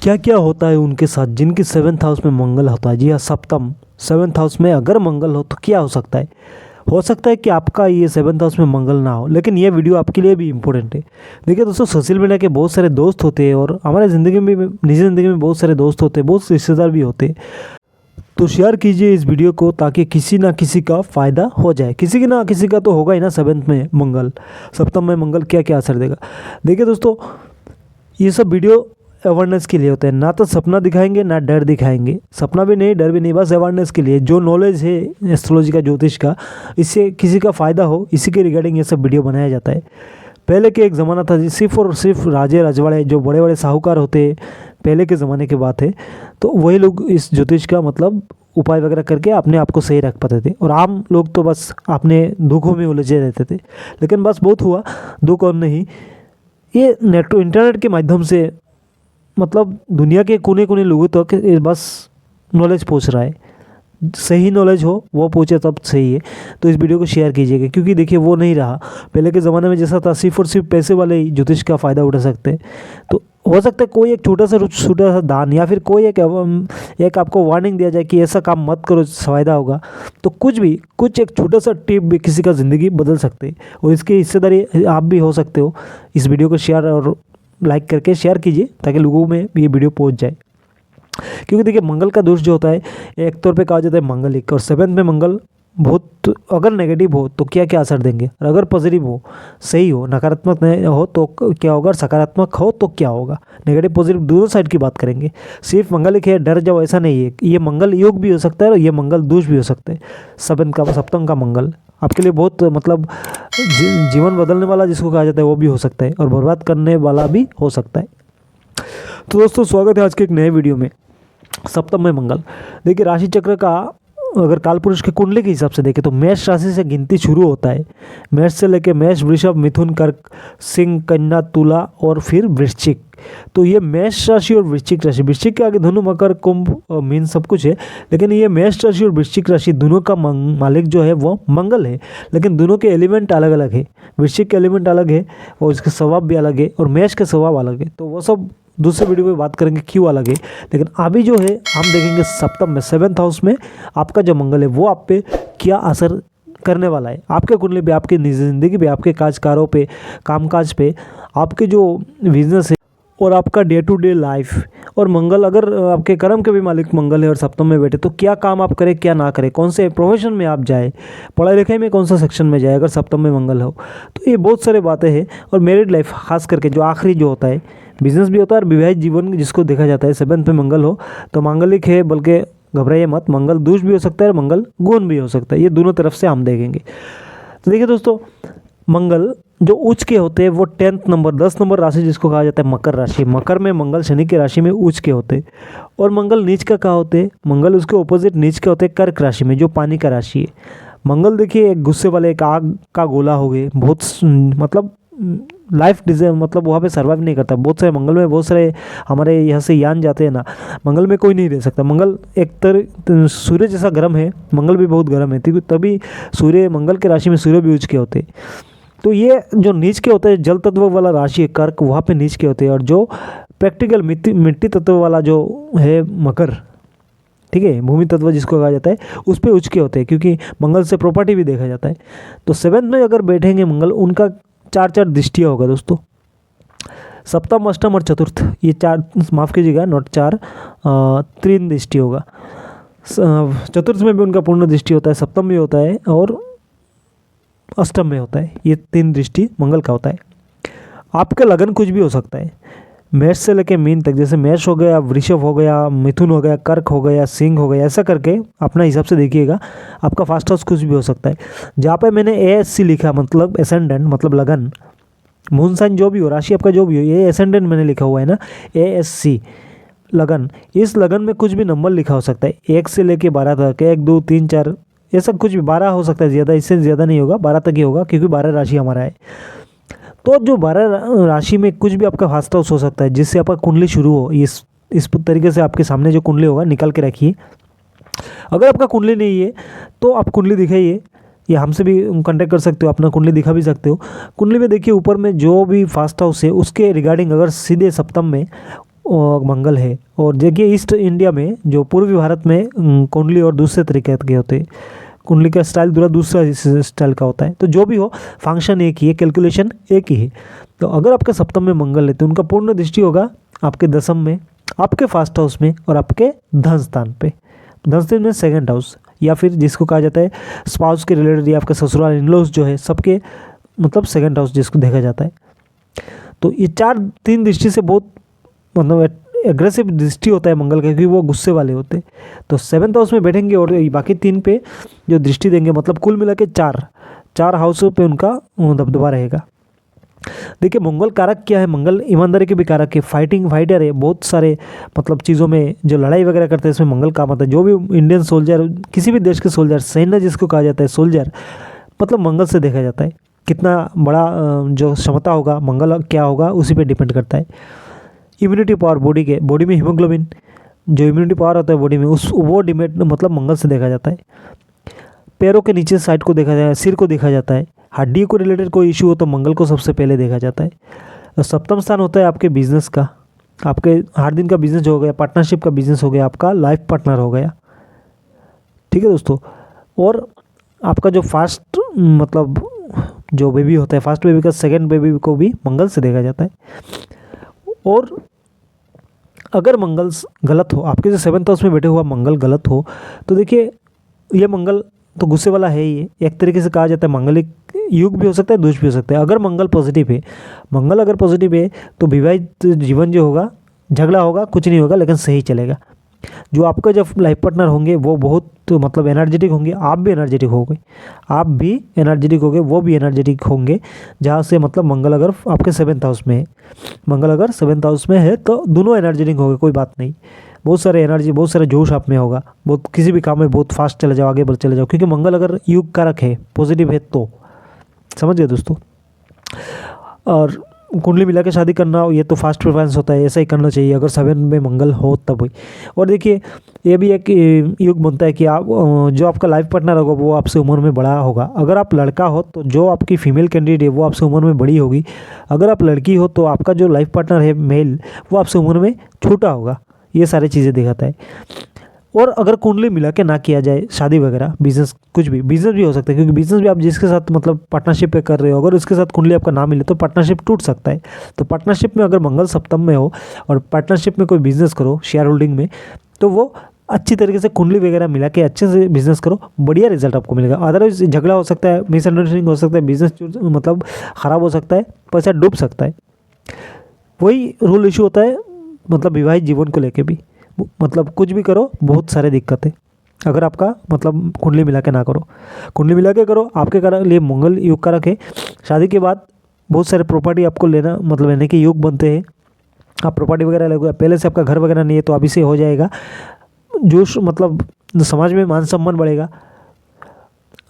क्या क्या होता है उनके साथ जिनकी 7th हाउस में मंगल होता है। जी हाँ, सप्तम 7th हाउस में अगर मंगल हो तो क्या हो सकता है कि आपका ये 7th हाउस में मंगल ना हो, लेकिन ये वीडियो आपके लिए भी इम्पोर्टेंट है। देखिए दोस्तों, सोशल मीडिया के बहुत सारे दोस्त होते हैं और हमारे ज़िंदगी में, निजी ज़िंदगी में बहुत सारे दोस्त होते हैं, बहुत से रिश्तेदार भी होते हैं। तो शेयर कीजिए इस वीडियो को ताकि किसी ना किसी का फ़ायदा हो जाए। किसी की ना किसी का तो होगा ही ना। 7th में मंगल, सप्तम में मंगल क्या क्या असर देगा। देखिए दोस्तों, ये सब वीडियो अवेयरनेस के लिए होते हैं, ना तो सपना दिखाएंगे ना डर दिखाएंगे। सपना भी नहीं, डर भी नहीं, बस अवेयरनेस के लिए। जो नॉलेज है एस्ट्रोलॉजी का, ज्योतिष का, इससे किसी का फ़ायदा हो, इसी के रिगार्डिंग ये सब वीडियो बनाया जाता है। पहले के एक ज़माना था जी, सिर्फ और सिर्फ राजे रजवाड़े, जो बड़े बड़े साहूकार होते, पहले के ज़माने की बात है, तो वही लोग इस ज्योतिष का मतलब उपाय वगैरह करके अपने आप को सही रख पाते थे। और आम लोग तो बस अपने दुखों में उलझे रहते थे। लेकिन बस बहुत हुआ, दुख और नहीं, ये इंटरनेट के माध्यम से मतलब दुनिया के कोने कोने लोगों तक बस नॉलेज पहुंच रहा है। सही नॉलेज हो वो पूछे तब सही है। तो इस वीडियो को शेयर कीजिएगा, क्योंकि देखिए वो नहीं रहा पहले के ज़माने में जैसा था, सिर्फ और सिर्फ पैसे वाले ही ज्योतिष का फ़ायदा उठा सकते हैं। तो हो सकता है कोई एक छोटा सा दान या फिर कोई एक आपको वार्निंग दिया जाए कि ऐसा काम मत करो, फ़ायदा होगा। तो कुछ एक छोटा सा टिप भी किसी का ज़िंदगी बदल सकते हैं, और इसकी हिस्सेदारी आप भी हो सकते हो। इस वीडियो को शेयर और लाइक करके शेयर कीजिए ताकि लोगों में ये वीडियो पहुंच जाए। क्योंकि देखिए, मंगल का दोष जो होता है, एक तौर पे कहा जाता है मंगलिक, और 7th में मंगल बहुत अगर नेगेटिव हो तो क्या क्या असर देंगे, और अगर पॉजिटिव हो, सही हो, नकारात्मक नहीं हो तो क्या होगा, और सकारात्मक हो तो क्या होगा। नेगेटिव पॉजिटिव दोनों साइड की बात करेंगे। सिर्फ मंगलिक है, डर जाओ, ऐसा नहीं है। ये मंगल योग भी हो सकता है और ये मंगल दोष भी हो सकता है। सप्तम का मंगल आपके लिए बहुत मतलब जीवन बदलने वाला जिसको कहा जाता है वो भी हो सकता है, और बर्बाद करने वाला भी हो सकता है। तो दोस्तों, स्वागत है आज के एक नए वीडियो में। सप्तम में मंगल, देखिए राशि चक्र का अगर काल पुरुष की कुंडली के हिसाब से देखें तो मेष राशि से गिनती शुरू होता है। मेष से लेके मेष, वृषभ, मिथुन, कर्क, सिंह, कन्या, तुला और फिर वृश्चिक। तो ये मेष राशि और वृश्चिक राशि, वृश्चिक के आगे धनु, मकर, कुंभ, मीन सब कुछ है, लेकिन ये मेष राशि और वृश्चिक राशि दोनों का मालिक जो है वो मंगल है। लेकिन दोनों के एलिमेंट अलग अलग है। वृश्चिक के एलिमेंट अलग है और इसके स्वभाव भी अलग है, और मेष के स्वभाव अलग है। तो वो सब दूसरे वीडियो में बात करेंगे क्यों अलग है। लेकिन अभी जो है हम देखेंगे सप्तम में, 7th हाउस में आपका जो मंगल है वो आप पे क्या असर करने वाला है, आपके कुंडली पे, आपकी निजी ज़िंदगी पे, आपके काजकारों पे, कामकाज पे, आपके जो बिजनेस है और आपका डे टू डे लाइफ। और मंगल अगर आपके कर्म के भी मालिक मंगल है और सप्तम में बैठे, तो क्या काम आप करें क्या ना करें, कौन से प्रोफेशन में आप जाए, पढ़ाई लिखाई में कौन सा सेक्शन में जाए अगर सप्तम में मंगल हो। तो ये बहुत सारे बातें हैं। और मैरिड लाइफ खास करके जो आखिरी जो होता है, बिजनेस भी होता है और विवाहित जीवन जिसको देखा जाता है, 7th पे मंगल हो तो मांगलिक है, बल्कि घबराइए मत, मंगल दोष भी हो सकता है और मंगल गुण भी हो सकता है। ये दोनों तरफ से हम देखेंगे। तो देखिए दोस्तों, मंगल जो उच्च के होते हैं वो 10th नंबर 10 नंबर राशि जिसको कहा जाता है मकर राशि, मकर में मंगल शनि की राशि में उच्च के होते हैं। और मंगल नीच का कहा होते हैं, मंगल उसके ऑपोजिट नीच के होते हैं कर्क राशि में, जो पानी का राशि है। मंगल देखिए एक गुस्से वाले, एक आग का गोला हो गए, बहुत मतलब लाइफ मतलब वहाँ पे सर्वाइव नहीं करता। बहुत सारे मंगल में बहुत सारे हमारे यहाँ से यान जाते हैं ना, मंगल में कोई नहीं रह सकता। मंगल एक सूर्य जैसा गर्म है, मंगल भी बहुत गर्म है, तभी सूर्य, मंगल के राशि में सूर्य भी उच्च के होते हैं। तो ये जो नीच के होते हैं, जल तत्व वाला राशि है कर्क, वहाँ पे नीच के होते हैं। और जो प्रैक्टिकल मिट्टी तत्व वाला जो है मकर, ठीक है, भूमि तत्व जिसको कहा जाता है, उस पे उच्च के होते हैं, क्योंकि मंगल से प्रॉपर्टी भी देखा जाता है। तो 7th में अगर बैठेंगे मंगल, उनका 4 दृष्टियाँ होगा दोस्तों, सप्तम, अष्टम और चतुर्थ, ये 4, माफ़ कीजिएगा, नोट 4, 3 दृष्टि होगा। चतुर्थ में भी उनका पूर्ण दृष्टि होता है, सप्तम में होता है और अष्टम में होता है। ये 3 दृष्टि मंगल का होता है। आपका लगन कुछ भी हो सकता है, मेष से लेके मीन तक, जैसे मेष हो गया, वृषभ हो गया, मिथुन हो गया, कर्क हो गया, सिंह हो गया, ऐसा करके अपना हिसाब से देखिएगा। आपका फास्ट हाउस कुछ भी हो सकता है। जहाँ पे मैंने ASC लिखा, मतलब एसेंडेंट, मतलब लगन, मून साइन जो भी हो, राशि आपका जो भी हो, ये एसेंडेंट मैंने लिखा हुआ है ना, ASC लगन। इस लगन में कुछ भी नंबर लिखा हो सकता है, 1 से लेके 12 तक, 1 2 3 4, ऐसा कुछ भी, 12 हो सकता है, ज़्यादा, इससे ज़्यादा नहीं होगा, 12 तक ही होगा, क्योंकि 12 राशि हमारा है। तो जो 12 राशि में कुछ भी आपका फास्ट हाउस हो सकता है, जिससे आपका कुंडली शुरू हो। इस तरीके से आपके सामने जो कुंडली होगा निकाल के रखिए। अगर आपका कुंडली नहीं है तो आप कुंडली दिखाइए, या हमसे भी कांटेक्ट कर सकते हो, अपना कुंडली दिखा भी सकते हो। कुंडली में देखिए ऊपर में जो भी फास्ट हाउस है उसके रिगार्डिंग अगर सीधे सप्तम में और मंगल है। और देखिए ईस्ट इंडिया में जो पूर्वी भारत में कुंडली और दूसरे तरीके के होते हैं, कुंडली का स्टाइल पूरा दूसरा स्टाइल का होता है। तो जो भी हो फंक्शन एक ही है, कैलकुलेशन एक ही है। तो अगर आपके सप्तम में मंगल है तो उनका पूर्ण दृष्टि होगा आपके दसम में, आपके फर्स्ट हाउस में और आपके धन स्थान पे। धन स्थान में सेकंड हाउस, या फिर जिसको कहा जाता है स्पाउस के रिलेटेड या आपके ससुराल इन-लॉज जो है सबके मतलब सेकंड हाउस जिसको देखा जाता है। तो ये तीन दृष्टि से बहुत मतलब एग्रेसिव दृष्टि होता है मंगल का, क्योंकि वो गुस्से वाले होते हैं। तो सेवन्थ हाउस में बैठेंगे और बाकी 3 पे जो दृष्टि देंगे, मतलब कुल मिला के 4 हाउसों पे उनका दबदबा रहेगा। देखिए मंगल कारक क्या है, मंगल ईमानदारी के भी कारक है, फाइटर है, बहुत सारे मतलब चीज़ों में जो लड़ाई वगैरह करते हैं इसमें मंगल काम आता है। जो भी इंडियन सोल्जर, किसी भी देश के सोल्जर, सैन्य जिसको कहा जाता है सोल्जर, मतलब मंगल से देखा जाता है। कितना बड़ा जो क्षमता होगा, मंगल क्या होगा उसी पे डिपेंड करता है। इम्यूनिटी पावर बॉडी में हीमोग्लोबिन जो इम्यूनिटी पावर होता है बॉडी में, वो डिमेट मतलब मंगल से देखा जाता है। पैरों के नीचे साइड को देखा जाता है, सिर को देखा जाता है। हड्डी को रिलेटेड कोई इशू हो तो मंगल को सबसे पहले देखा जाता है। और सप्तम स्थान होता है आपके बिजनेस का, आपके हर दिन का बिजनेस हो गया, पार्टनरशिप का बिजनेस हो गया, आपका लाइफ पार्टनर हो गया। ठीक है दोस्तों। और आपका जो फास्ट मतलब जो बेबी होता है, फर्स्ट बेबी का सेकंड बेबी को भी मंगल से देखा जाता है। और अगर मंगल गलत हो, आपके जो 7th हाउस में बैठे हुआ मंगल गलत हो, तो देखिए ये मंगल तो गुस्से वाला है ही। एक तरीके से कहा जाता है मंगलिक युग भी हो सकता है, दोष भी हो सकता है। अगर मंगल पॉजिटिव है, मंगल अगर पॉजिटिव है तो विवाहित जीवन जो होगा, झगड़ा होगा, कुछ नहीं होगा, लेकिन सही चलेगा। जो आपका जब लाइफ पार्टनर होंगे वो बहुत मतलब एनर्जेटिक होंगे, आप भी एनर्जेटिक होंगे, वो भी एनर्जेटिक होंगे। जहाँ से मतलब मंगल अगर आपके 7th हाउस में है, मंगल अगर 7th हाउस में है तो दोनों एनर्जेटिक होंगे, कोई बात नहीं। बहुत सारे एनर्जी, बहुत सारे जोश आप में होगा, बहुत किसी भी काम में बहुत फास्ट चले जाओ, आगे बढ़ चले जाओ, क्योंकि मंगल अगर युग कारक है, पॉजिटिव है तो। समझ गए दोस्तों। और कुंडली मिला के शादी करना ये तो फास्ट प्रेफरेंस होता है, ऐसा ही करना चाहिए अगर 7 में मंगल हो तब ही। और देखिए ये भी एक युग बनता है कि आप जो आपका लाइफ पार्टनर होगा वो आपसे उम्र में बड़ा होगा। अगर आप लड़का हो तो जो आपकी फीमेल कैंडिडेट है वो आपसे उम्र में बड़ी होगी। अगर आप लड़की हो तो आपका जो लाइफ पार्टनर है मेल, वो आपसे उम्र में छोटा होगा। ये सारी चीज़ें दिखाता है। और अगर कुंडली मिला के ना किया जाए शादी वगैरह, बिजनेस, कुछ भी बिजनेस भी हो सकता है, क्योंकि बिजनेस भी आप जिसके साथ मतलब पार्टनरशिप पे कर रहे हो, अगर उसके साथ कुंडली आपका ना मिले तो पार्टनरशिप टूट सकता है। तो पार्टनरशिप में अगर मंगल सप्तम में हो और पार्टनरशिप में कोई बिजनेस करो शेयर होल्डिंग में, तो वो अच्छी तरीके से कुंडली वगैरह मिला के अच्छे से बिजनेस करो, बढ़िया रिजल्ट आपको मिलेगा। अदरवाइज झगड़ा हो सकता है, मिसअंडरस्टैंडिंग हो सकता है, बिजनेस मतलब ख़राब हो सकता है, पैसा डूब सकता है। वही रूल इशू होता है मतलब विवाहित जीवन को लेके भी, मतलब कुछ भी करो बहुत सारे दिक्कत है अगर आपका मतलब कुंडली मिला के ना करो। कुंडली मिला के करो, आपके लिए मंगल योग का रखे। शादी के बाद बहुत सारे प्रॉपर्टी आपको लेना मतलब लेने के योग बनते हैं। आप प्रॉपर्टी वगैरह लगेगा, पहले से आपका घर वगैरह नहीं है तो अभी से हो जाएगा। जोश मतलब समाज में मान सम्मान बढ़ेगा।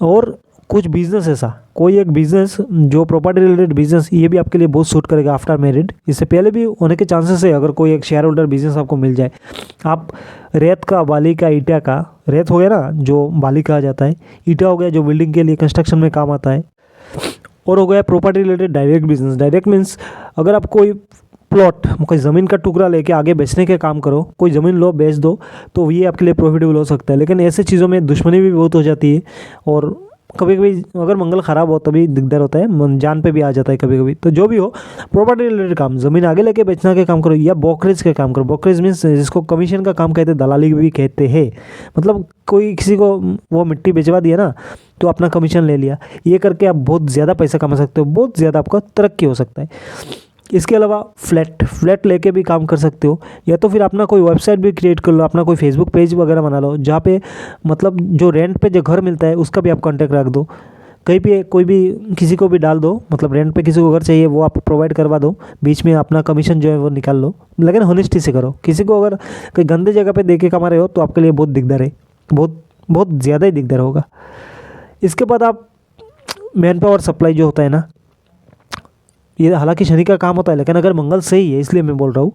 और कुछ बिजनेस ऐसा, कोई एक बिजनेस जो प्रॉपर्टी रिलेटेड बिजनेस, ये भी आपके लिए बहुत सूट करेगा आफ्टर मैरिड। इससे पहले भी होने के चांसेस है अगर कोई एक शेयर होल्डर बिजनेस आपको मिल जाए। आप रेत का, बाली का, ईटा का, रेत हो गया ना जो बाली कहा जाता है, ईटा हो गया जो बिल्डिंग के लिए कंस्ट्रक्शन में काम आता है, और हो गया property related direct business. Direct means अगर आप कोई प्लॉट, कोई ज़मीन का टुकड़ा लेके आगे बेचने के काम करो, कोई ज़मीन लो बेच दो, तो ये आपके लिए प्रॉफिटेबल हो सकता है। लेकिन ऐसे चीज़ों में दुश्मनी भी बहुत हो जाती है, और कभी कभी अगर मंगल ख़राब हो तभी दिक्कत होता है, जान पे भी आ जाता है कभी कभी। तो जो भी हो प्रॉपर्टी रिलेटेड काम, ज़मीन आगे लेके बेचना के काम करो, या ब्रोकरेज के काम करो। ब्रोकरेज मीन्स जिसको कमीशन का काम कहते हैं, दलाली भी कहते हैं। मतलब कोई किसी को वो मिट्टी बेचवा दिया ना तो अपना कमीशन ले लिया, ये करके आप बहुत ज़्यादा पैसा कमा सकते हो, बहुत ज़्यादा आपका तरक्की हो सकता है। इसके अलावा फ्लैट लेके भी काम कर सकते हो, या तो फिर अपना कोई वेबसाइट भी क्रिएट कर लो, अपना कोई फेसबुक पेज वगैरह बना लो, जहाँ पे मतलब जो रेंट पे जो घर मिलता है उसका भी आप कॉन्टैक्ट रख दो। कहीं पे कोई भी किसी को भी डाल दो, मतलब रेंट पे किसी को घर चाहिए वो आप प्रोवाइड करवा दो, बीच में अपना कमीशन जो है वो निकाल लो। लेकिन होनेस्टी से करो। किसी को अगर कोई गंदे जगह पे दे के कमा रहे हो तो आपके लिए बहुत दिकदार है, बहुत ज़्यादा ही दिकदार होगा। इसके बाद आप मैन पावर सप्लाई जो होता है ना, ये हालांकि शनि का काम होता है, लेकिन अगर मंगल सही है इसलिए मैं बोल रहा हूँ,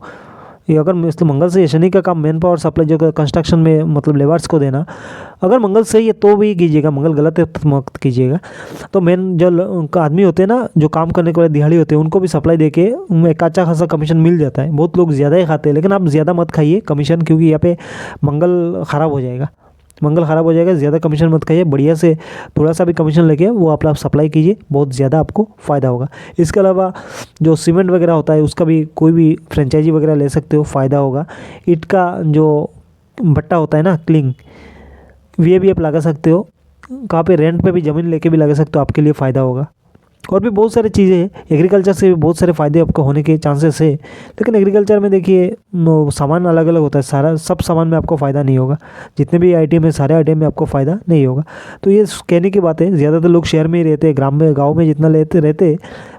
ये अगर मतलब मंगल से शनि का काम मैन पावर सप्लाई जो कंस्ट्रक्शन में मतलब लेबर्स को देना, अगर मंगल सही है तो भी कीजिएगा, मंगल गलत है तो मत कीजिएगा। तो मेन जो आदमी होते हैं ना, जो काम करने के बाद दिहाड़ी होते हैं, उनको भी सप्लाई देके एक अच्छा खासा कमीशन मिल जाता है। बहुत लोग ज़्यादा ही खाते हैं, लेकिन आप ज़्यादा मत खाइए कमीशन, क्योंकि यहाँ पे मंगल ख़राब हो जाएगा, मंगल ख़राब हो जाएगा। ज़्यादा कमीशन मत खाइए, बढ़िया से थोड़ा सा भी कमीशन लेके वो आप सप्लाई कीजिए, बहुत ज़्यादा आपको फ़ायदा होगा। इसके अलावा जो सीमेंट वगैरह होता है उसका भी कोई भी फ्रेंचाइजी वगैरह ले सकते हो, फ़ायदा होगा। ईंट का जो भट्टा होता है ना, क्लिंग, ये भी आप लगा सकते हो। कहाँ पे रेंट पे भी ज़मीन लेके भी लगा सकते हो, आपके लिए फ़ायदा होगा। और भी बहुत सारी चीज़ें हैं, एग्रीकल्चर से भी बहुत सारे फ़ायदे आपको होने के चांसेस है। लेकिन एग्रीकल्चर में देखिए सामान अलग अलग होता है, सारा सब सामान में आपको फ़ायदा नहीं होगा। जितने भी आइटम है सारे आइटम में आपको फ़ायदा नहीं होगा। तो ये कहने की बात है, ज़्यादातर लोग शहर में ही रहते हैं, ग्राम में गाँव में जितना रहते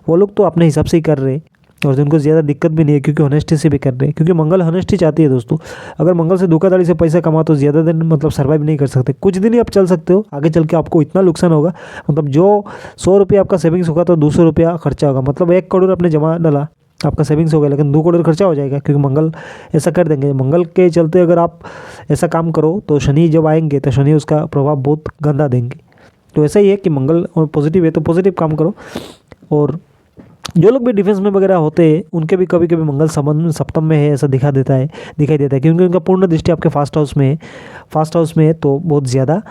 वो लोग तो अपने हिसाब से ही कर रहे हैं, और जिनको ज़्यादा दिक्कत भी नहीं है, क्योंकि ऑनेस्टी से भी कर रहे हैं, क्योंकि मंगल ऑनेस्टी चाहती है दोस्तों। अगर मंगल से धोखाधड़ी से पैसा कमा तो ज़्यादा दिन मतलब सर्वाइव नहीं कर सकते, कुछ दिन ही आप चल सकते हो, आगे चल के आपको इतना नुकसान होगा। मतलब जो 100 रुपया आपका सेविंग्स होगा तो 200 रुपया खर्चा होगा। मतलब 1 करोड़ आपने जमा डाला, आपका सेविंग्स हो गया, लेकिन 2 करोड़ खर्चा हो जाएगा, क्योंकि मंगल ऐसा कर देंगे। मंगल के चलते अगर आप ऐसा काम करो तो शनि जब आएंगे तो शनि उसका प्रभाव बहुत गंदा देंगे। तो ऐसा ही है कि मंगल पॉजिटिव है तो पॉजिटिव काम करो। और जो लोग भी डिफेंस में वगैरह होते हैं उनके भी कभी कभी मंगल संबंध सप्तम में है, ऐसा दिखाई देता है, क्योंकि उनका पूर्ण दृष्टि आपके फास्ट हाउस में है। फास्ट हाउस में है तो बहुत ज़्यादा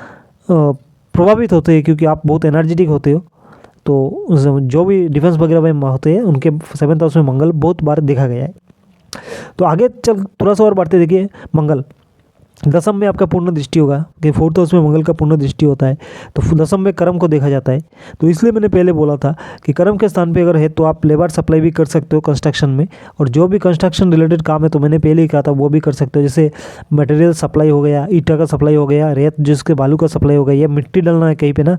प्रभावित होते हैं, क्योंकि आप बहुत एनर्जेटिक होते हो। तो जो भी डिफेंस वगैरह में होते हैं उनके 7th हाउस में मंगल बहुत बार देखा गया है। तो आगे चल थोड़ा सा और बढ़ते, देखिए मंगल दसम में आपका पूर्ण दृष्टि होगा, कि 4th हाउस में मंगल का पूर्ण दृष्टि होता है, तो दसम में कर्म को देखा जाता है। तो इसलिए मैंने पहले बोला था कि कर्म के स्थान पे अगर है तो आप लेबर सप्लाई भी कर सकते हो कंस्ट्रक्शन में, और जो भी कंस्ट्रक्शन रिलेटेड काम है तो मैंने पहले ही कहा था वो भी कर सकते हो। जैसे मटेरियल सप्लाई हो गया, ईंटा का सप्लाई हो गया, रेत जिसके बालू का सप्लाई हो गया, या मिट्टी डालना है कहीं पे ना,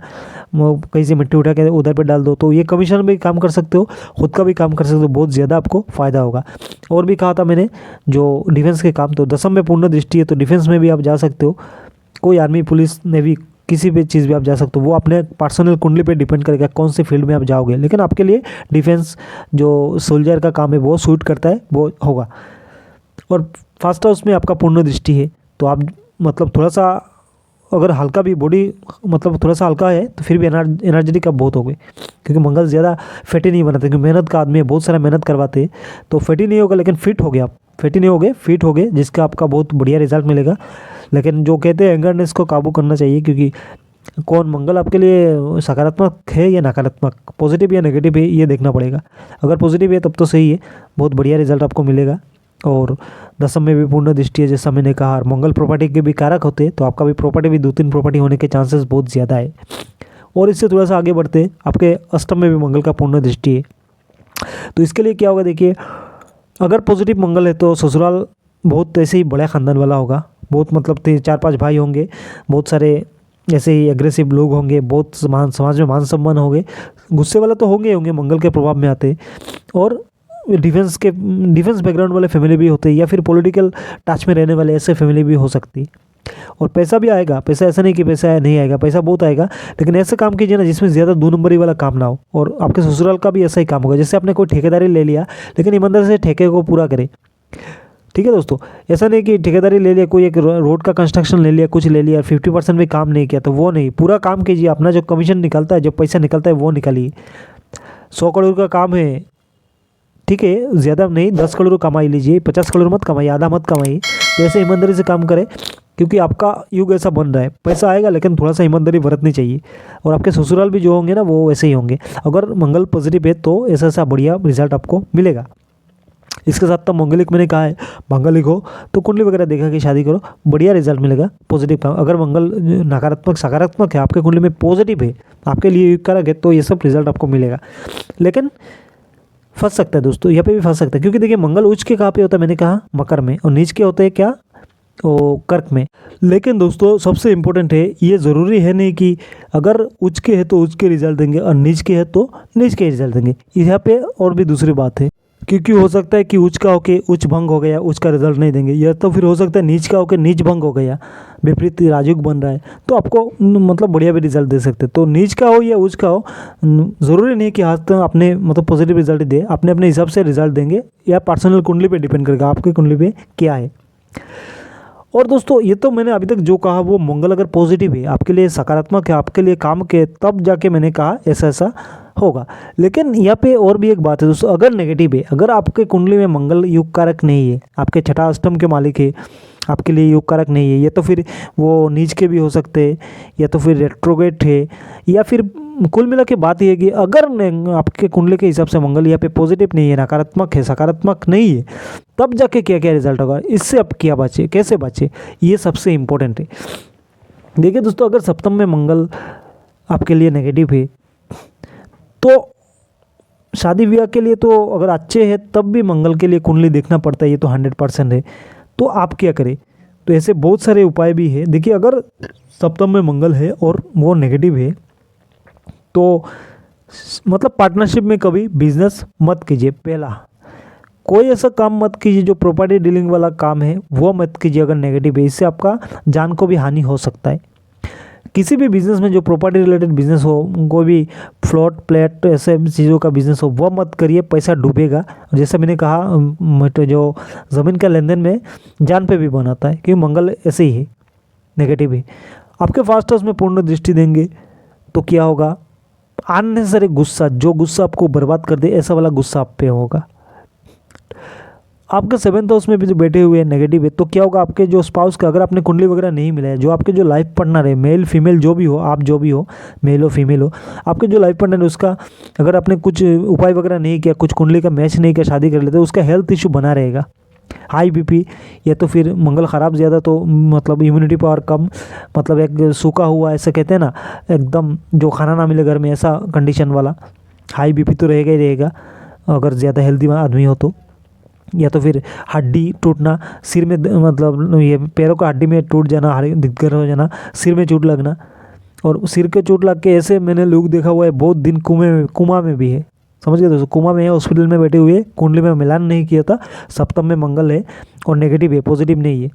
कहीं से मिट्टी उठा के उधर पर डाल दो, तो ये कमीशन भी काम कर सकते हो, खुद का भी काम कर सकते हो, बहुत ज़्यादा आपको फ़ायदा होगा। और भी कहा था मैंने जो डिफेंस के काम, तो दसम में पूर्ण दृष्टि है तो डिफेंस में भी आप जा सकते हो। कोई आर्मी, पुलिस, नेवी, किसी भी चीज़ भी आप जा सकते हो। वो अपने पर्सनल कुंडली पे डिपेंड करेगा कौन से फील्ड में आप जाओगे, लेकिन आपके लिए डिफेंस जो सोल्जर का काम है वो सूट करता है, वो होगा। और फर्स्ट हाउस में आपका पूर्ण दृष्टि है तो आप मतलब थोड़ा सा अगर हल्का भी बॉडी मतलब थोड़ा सा हल्का है तो फिर भी एनर्जेटिक आप बहुत हो गए, क्योंकि मंगल ज़्यादा फैटी नहीं बनाते, क्योंकि मेहनत का आदमी है, बहुत सारा मेहनत करवाते हैं, तो फैटी नहीं होगा, लेकिन फिट हो गए आप, फैटी नहीं हो गए, फिट हो गए, जिसका आपका बहुत बढ़िया रिजल्ट मिलेगा। लेकिन जो कहते हैं एंगरनेस को काबू करना चाहिए, क्योंकि कौन मंगल आपके लिए सकारात्मक है या नकारात्मक, पॉजिटिव या नेगेटिव है, ये देखना पड़ेगा। अगर पॉजिटिव है तब तो सही है, बहुत बढ़िया रिजल्ट आपको मिलेगा। और दसम में भी पूर्ण दृष्टि है, जैसा मैंने कहा, और मंगल प्रॉपर्टी के भी कारक होते हैं, तो आपका भी प्रॉपर्टी भी 2-3 प्रॉपर्टी होने के चांसेस बहुत ज़्यादा है। और इससे थोड़ा सा आगे बढ़ते, आपके अष्टम में भी मंगल का पूर्ण दृष्टि है, तो इसके लिए क्या होगा, देखिए अगर पॉजिटिव मंगल है तो ससुराल बहुत ऐसे ही बड़ा खानदान वाला होगा, बहुत मतलब 4-5 भाई होंगे, बहुत सारे ऐसे ही एग्रेसिव लोग होंगे, बहुत समाज में मान सम्मान होंगे, गुस्से वाला तो होंगे मंगल के प्रभाव में आते। और डिफेंस बैकग्राउंड वाले फैमिली भी होते हैं, या फिर पॉलिटिकल टच में रहने वाले ऐसे फैमिली भी हो सकती। और पैसा भी आएगा, पैसा ऐसा नहीं कि पैसा नहीं आएगा, पैसा बहुत आएगा, लेकिन ऐसे काम कीजिए ना जिसमें ज़्यादा 2 नंबरी वाला काम ना हो। और आपके ससुराल का भी ऐसा ही काम होगा, जैसे आपने कोई ठेकेदारी ले लिया, लेकिन ईमानदारी से ठेके को पूरा करे। ठीक है दोस्तों, ऐसा नहीं कि ठेकेदारी ले लिया, कोई एक रोड का कंस्ट्रक्शन ले लिया, कुछ ले लिया, 50% भी काम नहीं किया, तो वो नहीं, पूरा काम कीजिए। अपना जो कमीशन निकलता है, जो पैसा निकलता है वो निकालिए। 100 करोड़ का काम है, ठीक है, ज़्यादा नहीं, 10 करोड़ कमाई लीजिए, 50 करोड़ मत कमाइए, आधा मत कमाइए। तो ऐसे ईमानदारी से काम करें, क्योंकि आपका युग ऐसा बन रहा है, पैसा आएगा लेकिन थोड़ा सा ईमानदारी बरतनी चाहिए। और आपके ससुराल भी जो होंगे ना वो वैसे ही होंगे। अगर मंगल पॉजिटिव है तो ऐसा बढ़िया रिजल्ट आपको मिलेगा। इसके साथ तो मंगलिक मैंने कहा है, मंगलिक हो तो कुंडली वगैरह देखा कि शादी करो, बढ़िया रिजल्ट मिलेगा, पॉजिटिव काम। अगर मंगल नकारात्मक सकारात्मक है, आपके कुंडली में पॉजिटिव है, आपके लिए युग कारक है, तो ये सब रिजल्ट आपको मिलेगा। लेकिन फंस सकता है दोस्तों, यहाँ पे भी फंस सकता है, क्योंकि देखिए मंगल उच्च के कहाँ पे होता है, मैंने कहा मकर में, और नीच के होते हैं क्या, ओ कर्क में। लेकिन दोस्तों सबसे इम्पोर्टेंट है, ये ज़रूरी है नहीं कि अगर उच्च के है तो उच्च के रिजल्ट देंगे, और नीच के है तो नीच के रिजल्ट देंगे। यहाँ पे और भी दूसरी बात है, क्योंकि हो सकता है कि उच्च का होके उच्च भंग हो गया, उच्च का रिजल्ट नहीं देंगे, या तो फिर हो सकता है नीच का होके नीच भंग हो गया, विपरीत राजयोग बन रहा है, तो आपको मतलब बढ़िया भी रिजल्ट दे सकते हैं। तो नीच का हो या उच्च का हो, ज़रूरी नहीं कि हाथ अपने मतलब पॉजिटिव रिजल्ट दे, अपने अपने हिसाब से रिजल्ट देंगे, या पर्सनल कुंडली पे डिपेंड करेगा आपकी कुंडली पे क्या है। और दोस्तों ये तो मैंने अभी तक जो कहा वो मंगल अगर पॉजिटिव है, आपके लिए सकारात्मक है, आपके लिए काम के, तब जाके मैंने कहा ऐसा ऐसा होगा। लेकिन यहाँ पे और भी एक बात है दोस्तों, अगर नेगेटिव है, अगर आपके कुंडली में मंगल योग कारक नहीं है, आपके छठा अष्टम के मालिक है, आपके लिए योग कारक नहीं है, या तो फिर वो नीच के भी हो सकते हैं, या तो फिर रेट्रोगेट है, या फिर कुल मिला के बात यह है कि अगर आपके कुंडली के हिसाब से मंगल यहाँ पे पॉजिटिव नहीं है, नकारात्मक है, सकारात्मक नहीं है, तब जाके क्या क्या रिजल्ट होगा, इससे अब क्या बचे, कैसे बचे, ये सबसे इम्पोर्टेंट है। देखिए दोस्तों, अगर सप्तम में मंगल आपके लिए नेगेटिव है, तो शादी ब्याह के लिए तो अगर अच्छे हैं तब भी मंगल के लिए कुंडली देखना पड़ता है, ये तो 100% है। तो आप क्या करें, तो ऐसे बहुत सारे उपाय भी है। देखिए, अगर सप्तम में मंगल है और वो नेगेटिव है, तो मतलब पार्टनरशिप में कभी बिजनेस मत कीजिए। पहला, कोई ऐसा काम मत कीजिए जो प्रॉपर्टी डीलिंग वाला काम है, वो मत कीजिए अगर नेगेटिव है, इससे आपका जान को भी हानि हो सकता है। किसी भी बिज़नेस में जो प्रॉपर्टी रिलेटेड बिजनेस हो, कोई भी फ्लॉट प्लेट ऐसे चीज़ों का बिजनेस हो, वो मत करिए, पैसा डूबेगा। जैसा मैंने कहा, तो जो ज़मीन का लेन देन में जान पे भी बनाता है, क्योंकि मंगल ऐसे ही है, नेगेटिव है। आपके फास्ट हाउस में पूर्ण दृष्टि देंगे तो क्या होगा, अननेसेसरी गुस्सा, जो गुस्सा आपको बर्बाद कर दे, ऐसा वाला गुस्सा आप पे होगा। आपके 7th हाउस में भी जो बैठे हुए हैं नेगेटिव है, तो क्या होगा, आपके जो स्पाउस का, अगर आपने कुंडली वगैरह नहीं मिला है, जो आपके जो लाइफ पार्टनर है, मेल फीमेल जो भी हो, आप जो भी हो, मेल हो फीमेल हो, आपके जो लाइफ पार्टनर है उसका अगर आपने कुछ उपाय वगैरह नहीं किया, कुछ कुंडली का मैच नहीं किया, शादी कर लेते, तो उसका हेल्थ इशू बना रहेगा, हाई बीपी, या तो फिर मंगल ख़राब ज़्यादा, तो मतलब इम्यूनिटी पावर कम, मतलब एक सूखा हुआ, ऐसा कहते हैं ना, एकदम जो खाना ना मिले घर में, ऐसा कंडीशन वाला हाई बीपी तो रहेगा ही रहेगा अगर ज़्यादा हेल्दी आदमी हो तो। या तो फिर हड्डी टूटना, सिर में मतलब ये पैरों का हड्डी में टूट जाना, दिक्कत हो जाना, सिर में चोट लगना, और सिर के चोट लग के ऐसे मैंने लोग देखा हुआ है, बहुत दिन कुमा में भी है, समझ गए दोस्तों, कुमा में है, हॉस्पिटल में बैठे हुए, कुंडली में मिलान नहीं किया था, सप्तम में मंगल है और नेगेटिव है, पॉजिटिव नहीं है,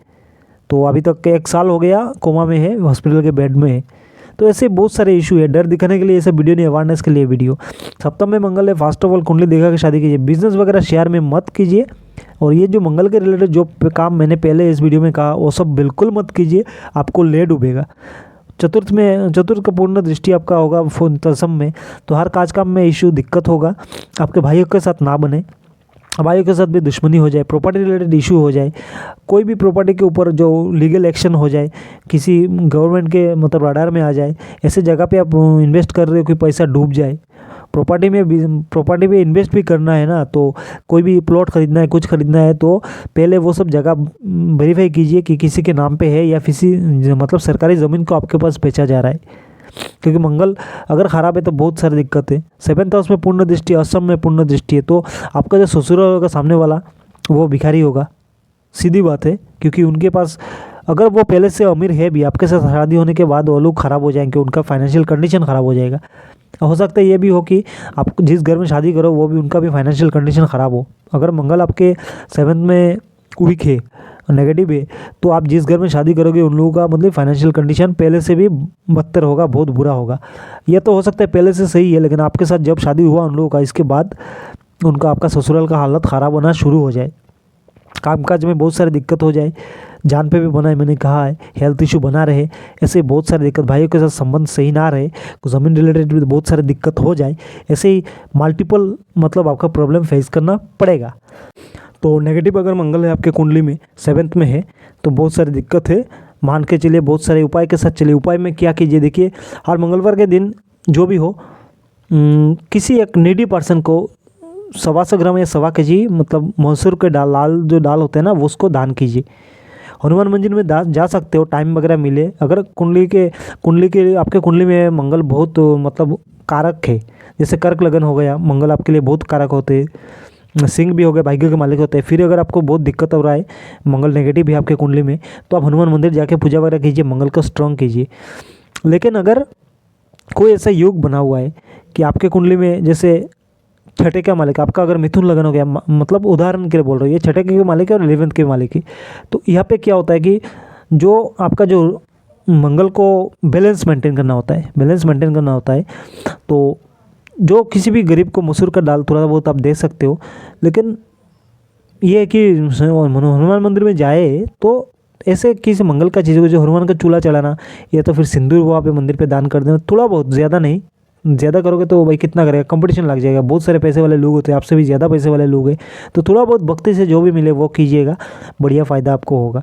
तो अभी तक 1 साल हो गया कोमा में है, हॉस्पिटल के बेड में है। तो ऐसे बहुत सारे इशू है, डर दिखाने के लिए ऐसा वीडियो नहीं, अवेयरनेस के लिए वीडियो। सप्तम में मंगल है, फर्स्ट ऑफ ऑल कुंडली देखा के शादी कीजिए, बिजनेस वगैरह शेयर में मत कीजिए, और ये जो मंगल के रिलेटेड जो काम मैंने पहले इस वीडियो में कहा, वो सब बिल्कुल मत कीजिए, आपको ले डूबेगा। चतुर्थ का पूर्ण दृष्टि आपका होगा तत्सम में, तो हर काज काम में इशू दिक्कत होगा, आपके भाइयों के साथ ना बने, भाइयों के साथ भी दुश्मनी हो जाए, प्रॉपर्टी रिलेटेड इशू हो जाए, कोई भी प्रॉपर्टी के ऊपर जो लीगल एक्शन हो जाए, किसी गवर्नमेंट के मतलब रडार में आ जाए, ऐसे जगह पे आप इन्वेस्ट कर रहे हो कि पैसा डूब जाए। प्रॉपर्टी में इन्वेस्ट भी करना है ना, तो कोई भी प्लॉट खरीदना है, कुछ खरीदना है, तो पहले वो सब जगह वेरीफाई कीजिए कि किसी के नाम पे है, या किसी मतलब सरकारी ज़मीन को आपके पास बेचा जा रहा है, क्योंकि मंगल अगर ख़राब है तो बहुत सारी दिक्कत है। 7th हाउस में पूर्ण दृष्टि, असम में पूर्ण दृष्टि है, तो आपका जो ससुर होगा सामने वाला, वो भिखारी होगा, सीधी बात है, क्योंकि उनके पास अगर वो पहले से अमीर है भी, आपके साथ शादी होने के बाद वो लोग ख़राब हो जाएंगे, उनका फाइनेंशियल कंडीशन ख़राब हो जाएगा। हो सकता है ये भी हो कि आप जिस घर में शादी करो वो भी उनका भी फाइनेंशियल कंडीशन ख़राब हो। अगर मंगल आपके 7th में वीक है, नेगेटिव है, तो आप जिस घर में शादी करोगे उन लोगों का मतलब फाइनेंशियल कंडीशन पहले से भी बदतर होगा, बहुत बुरा होगा। यह तो हो सकता है पहले से सही है, लेकिन आपके साथ जब शादी हुआ उन लोगों का, इसके बाद उनका आपका ससुराल का हालत ख़राब होना शुरू हो जाए, कामकाज में बहुत सारी दिक्कत हो जाए, जान पे भी बना है, मैंने कहा है, हेल्थ इशू बना रहे, ऐसे बहुत सारी दिक्कत, भाइयों के साथ संबंध सही ना रहे, ज़मीन रिलेटेड भी बहुत सारी दिक्कत हो जाए, ऐसे ही मल्टीपल मतलब आपका प्रॉब्लम फेस करना पड़ेगा। तो नेगेटिव अगर मंगल है आपके कुंडली में 7th में है, तो बहुत सारी दिक्कत है, मान के चलिए, बहुत सारे उपाय के साथ चलिए। उपाय में क्या कीजिए, देखिए, हर मंगलवार के दिन जो भी हो, किसी एक नीडी पर्सन को 125 ग्राम या 1.25 kg मतलब मसूर के लाल जो दाल होते हैं ना, वो उसको दान कीजिए। हनुमान मंदिर में जा सकते हो, टाइम वगैरह मिले। अगर कुंडली के आपके कुंडली में मंगल बहुत मतलब कारक है, जैसे कर्क लगन हो गया, मंगल आपके लिए बहुत कारक होते हैं, सिंह भी हो गए, भाग्य के मालिक होते हैं। फिर अगर आपको बहुत दिक्कत हो रहा है, मंगल नेगेटिव है आपके कुंडली में, तो आप हनुमान मंदिर जाके पूजा वगैरह कीजिए, मंगल को स्ट्रॉन्ग कीजिए। लेकिन अगर कोई ऐसा योग बना हुआ है कि आपके कुंडली में जैसे छठे का मालिक आपका अगर मिथुन लगन हो गया, मतलब उदाहरण के लिए बोल रही है, छठे के मालिक है और 11th के मालिक है, तो यहाँ पे क्या होता है कि जो आपका जो मंगल को बैलेंस मेंटेन करना होता है, बैलेंस मेंटेन करना होता है। तो जो किसी भी गरीब को मसूर का दाल थोड़ा बहुत आप दे सकते हो, लेकिन ये है कि हनुमान मंदिर में जाए तो ऐसे किसी मंगल का चीज़ को, जो हनुमान का चूल्हा चढ़ाना या तो फिर सिंदूर वहाँ पे मंदिर पे दान कर देना, थोड़ा बहुत, ज़्यादा नहीं। ज़्यादा करोगे तो भाई कितना करेगा, कंपटीशन लग जाएगा, बहुत सारे पैसे वाले लोग होते हैं, आपसे भी ज़्यादा पैसे वाले लोग हैं, तो थोड़ा बहुत भक्ति से जो भी मिले वो कीजिएगा, बढ़िया फ़ायदा आपको होगा।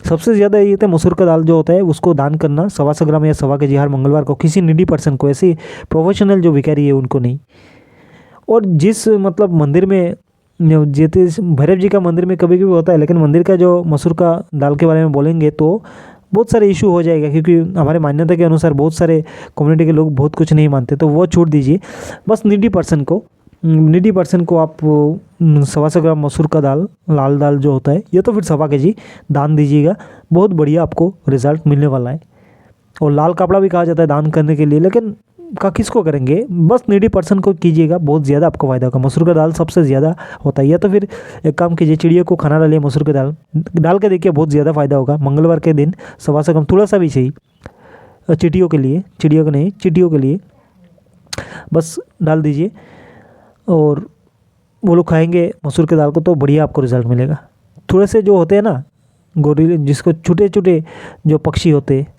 सबसे ज़्यादा ये था मसूर का दाल जो होता है उसको दान करना 125 ग्राम या 1.25 kg हर मंगलवार को किसी नीडी पर्सन को, ऐसे प्रोफेशनल जो भिखारी है उनको नहीं। और जिस मतलब मंदिर में जैसे भैरव जी का मंदिर में कभी कभी होता है, लेकिन मंदिर का जो मसूर का दाल के बारे में बोलेंगे तो बहुत सारे इशू हो जाएगा, क्योंकि हमारे मान्यता के अनुसार बहुत सारे कम्युनिटी के लोग बहुत कुछ नहीं मानते, तो वो छोड़ दीजिए। बस नीडी पर्सन को आप 125 ग्राम मसूर का दाल, लाल दाल जो होता है, या तो फिर 1.25 kg दान दीजिएगा, बहुत बढ़िया आपको रिजल्ट मिलने वाला है। और लाल कपड़ा भी कहा जाता है दान करने के लिए, लेकिन किसको करेंगे, बस नीडी पर्सन को कीजिएगा, बहुत ज़्यादा आपको फायदा होगा। मसूर का दाल सबसे ज़्यादा होता है, या तो फिर एक काम कीजिए, चिड़िया को खाना डालिए, मसूर का दाल डाल के देखिए, बहुत ज़्यादा फायदा होगा। मंगलवार के दिन 125 ग्राम, थोड़ा सा भी सही, चिड़ियों के लिए, चिड़ियों को नहीं, चिड़ियों के लिए बस डाल दीजिए, और वो लोग खाएंगे मसूर के दाल को तो बढ़िया आपको रिजल्ट मिलेगा। थोड़े से जो होते हैं ना गोरिल्ला, जिसको छोटे छोटे जो पक्षी होते हैं,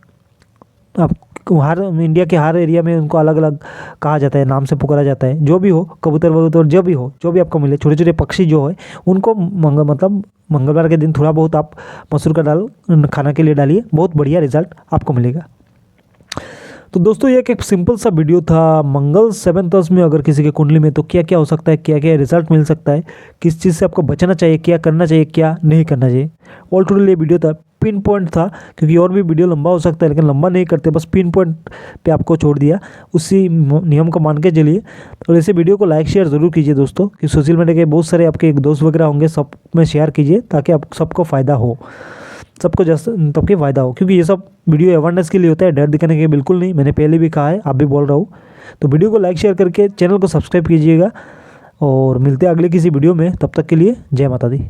आप हर इंडिया के हर एरिया में उनको अलग अलग कहा जाता है, नाम से पुकारा जाता है, जो भी हो, कबूतर वबूतर जो भी हो, जो भी आपको मिले, छोटे छोटे पक्षी जो है उनको मतलब मंगलवार के दिन थोड़ा बहुत आप मसूर का दाल खाना के लिए डालिए, बहुत बढ़िया रिजल्ट आपको मिलेगा। तो दोस्तों ये एक सिंपल सा वीडियो था, मंगल 7th हाउस में अगर किसी के कुंडली में तो क्या क्या हो सकता है, क्या क्या रिजल्ट मिल सकता है, किस चीज़ से आपको बचना चाहिए, क्या करना चाहिए, क्या नहीं करना चाहिए। ऑल टोटल ये वीडियो था, पिन पॉइंट था, क्योंकि और भी वीडियो लंबा हो सकता है, लेकिन लंबा नहीं करते, बस पिन पॉइंट पे आपको छोड़ दिया, उसी नियम को मान के चलिए। और ऐसे वीडियो को लाइक शेयर ज़रूर कीजिए दोस्तों, कि सोशल मीडिया के बहुत सारे आपके दोस्त वगैरह होंगे, सब में शेयर कीजिए, ताकि आप सबको फ़ायदा हो, सबको सबके फ़ायदा हो, क्योंकि ये सब वीडियो अवेयरनेस के लिए होता है, डर दिखाने के बिल्कुल नहीं। मैंने पहले भी कहा है, आप भी बोल रहा हूँ। तो वीडियो को लाइक शेयर करके चैनल को सब्सक्राइब कीजिएगा, और मिलते हैं अगले किसी वीडियो में, तब तक के लिए जय माता दी।